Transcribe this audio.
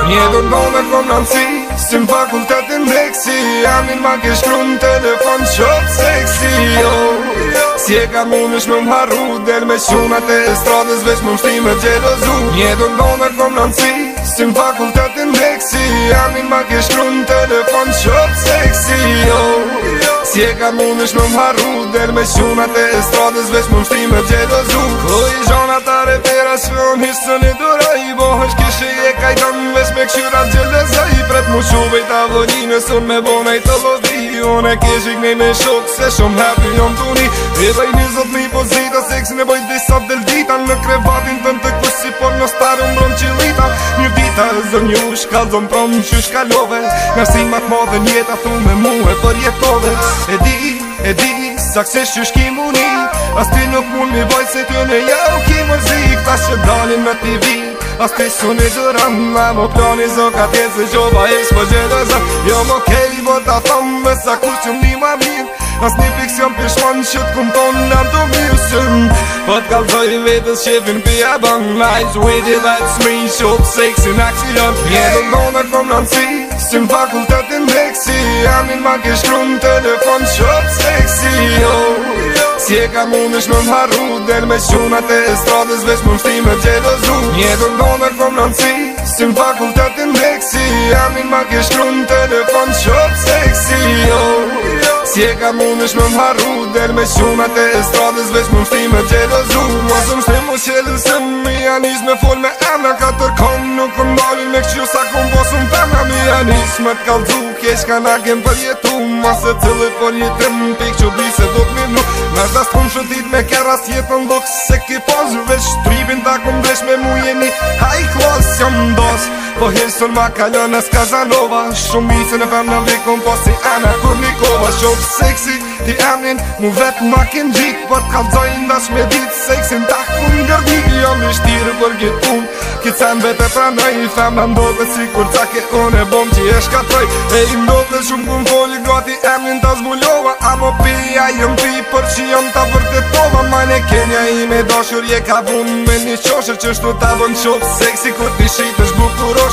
Mjedo ndone kom nënësi, si më fakultetin leksi. Amin ma ke shkru në telefon qop seksi, si e ka mundesh me më harru, del me shunat e estradës, veç më mshti me gjelozu. Mjedo ndone kom nënësi, si më fakultetin leksi. Amin ma ke shkru në telefon qop seksi, si e ka mundesh me më harru, del me shunat e estradës, veç më mshti me gjelozu. Ko i zhona ta repera shkron, hisën i dura i bohësh kishe e kajtan, veç me këshyrat gjeleza i pret mu shuvej t'avolinës, unë me bonaj të lodhi. Unë e keshik nej me shok, se shumë happy jom tuni. E bëj 20.000 pozita, seksin e bëj disa del dita. Në krevatin tën të kusi, por në starë mbron qilita. Një dita e zër një shkallzon prom që shkallove, nërsi mat modhe njeta thu me mu e për jetove. E di, saksesh që shki muni, as ti nuk mund mi boj se ty në ja u ki mërzik. Ta që dalin me TV, as ti sun i dëram, ma më plani zoka tjetë se gjoba ish për gjelëza. Jo më kej, bo ta thom me sa kur që mni ma mirë, as një fiksion pishman që t'kum tonë në të mirësëm. Po t'kallzoj vetës shefin pia bang, nice with it, that's me, shop seksi në aksion. Mjedo ndone kom nënësi, si më fakultetin leksi. Amin ma ke shkru në telefon qop seksi, si e ka mundesh me më harru, del me shunat e estradës, veç më mshti me gjelozu. Mjedo ndone kom nënësi, si më fakultetin leksi. Amin ma ke shkru në telefon qop seksi, si e ka mundesh me më harru, del me shunat e estradës, veç më mshti me gjelozu. Mos më shti mu qelësëm, mi janis me fol me emna, ka tërkom nuk më dalin me këqyr sa kom posëm femna. Mi janis me t'kallzu, kesh ka na kem për jetu, mas e cilët për jetëm, pik që bi se do t'mirnu. Nash da s'kom shëtit me keras jetën luk, se ki pozu, veç tripin ta kom dresh me mu jeni high class, jam ndos. Po Hilson ma kalon as Kazanova, shumë misën e femna vikon, po si Ana Kurnikova. Shop seksi, ti emnin, mu vet ma ken gjik, po t'kallzoj ndash me dit, seksin ta kun gërdi. Jam i shtirë për gjit pun, kitë sen vete pranoj, femna ndodhe si kur ca ke unë e bom që e shkatroj. E i ndodhe shumë kun foli, gati emnin ta zbulova, a mo pija jëm pi për që jam ta vërtetova. Majne Kenja i me dashur je ka vun me një qoshër, që shtu ta vën qop seksi, kur ti shit është bukuroshe.